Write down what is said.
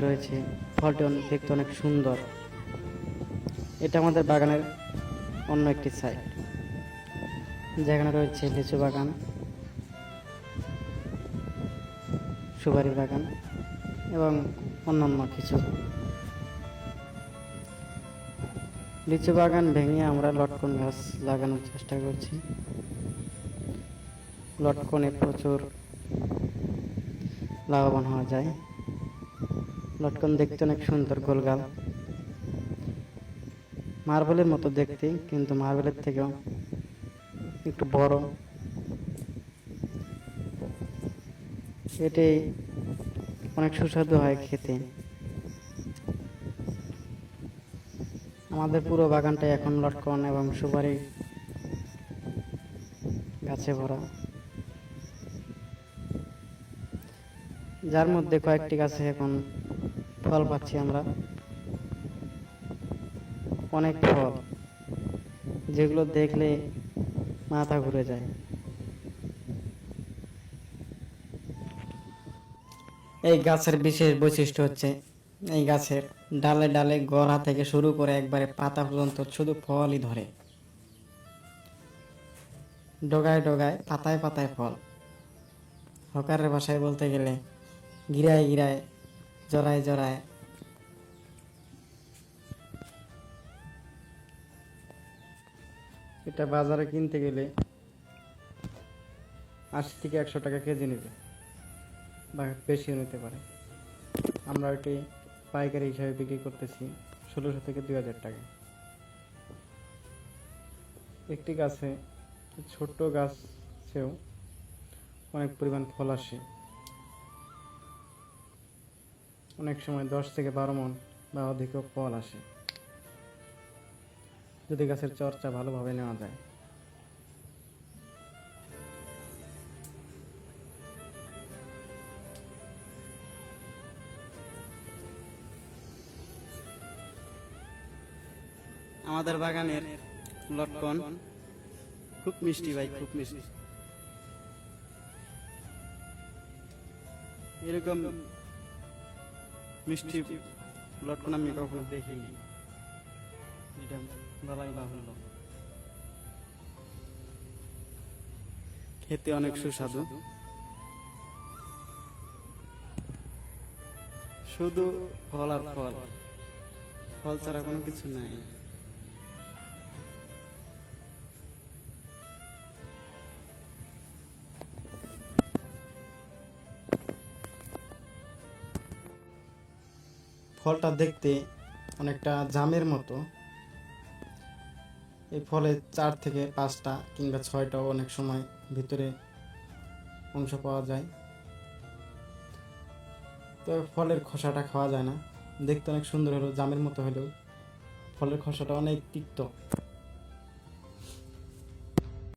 রয়েছে ফলটি দেখতে অনেক সুন্দর। এটা আমাদের বাগানের অন্য একটি সাইড, যেখানে রয়েছে লিচু বাগান, সুপারি বাগান এবং অন্যান্য কিছু। লিচু বাগান ভেঙে আমরা লটকন গাছ লাগানোর চেষ্টা করছি। লটকনে প্রচুর লাভবান হওয়া যায়। লটকন দেখতে অনেক সুন্দর, গোলগাল, মার্বেলের মতো দেখতে, কিন্তু মার্বেলের থেকেও একটু বড়। এটি অনেক সুস্বাদু হয় খেতে। আমাদের পুরো বাগানটাই এখন লটকন এবং সুপারি গাছে ভরা, যার মধ্যে কয়েকটি গাছে এখন ফল পাচ্ছি আমরা, অনেক ফল, যেগুলো দেখলে মাথা ঘুরে যায়। এই গাছের বিশেষ বৈশিষ্ট্য হচ্ছে এই গাছের ডালে ডালে গোড়া থেকে শুরু করে একবারে পাতা পর্যন্ত শুধু ফলই ধরে। ডগায় ডগায়, পাতায় পাতায় ফল। হকারের ভাষায় বলতে গেলে গিরায় গিরায়, জড়ায় জড়ায়। এটা বাজারে কিনতে গেলে 80 থেকে 100 টাকা কেজি নেবে, বা বেশিও নিতে পারে। আমরা এটি পাইকারি হিসাবে বিক্রি করতেছি 1600 থেকে 2000 টাকা। একটি গাছে, ছোট্ট গাছেও অনেক পরিমাণ ফল আসে, অনেক সময় 10 থেকে 12 মণ বা অধিকও ফল আসে, যদি গাছের চর্চা ভালোভাবে নেওয়া যায়। আমাদের বাগানের লটকন খুব মিষ্টি ভাই, খুব মিষ্টি। এরকম মিষ্টি লটকন আমি কখনো দেখিনি, এটা বলাই বাহুল্য। খেতে অনেক সুস্বাদু, শুধু ফল আর ফল, ফল ছাড়া কোনো কিছু নাই। ফলটা দেখতে অনেকটা জামের মতো। এই ফলে 4 থেকে 5টা কিংবা 6টাও অনেক সময় ভিতরে অংশ পাওয়া যায়। তো ফলের খোসাটা খাওয়া যায় না, দেখতে অনেক সুন্দর হলেও, জামের মতো হলেও ফলের খোসাটা অনেক তিক্ত।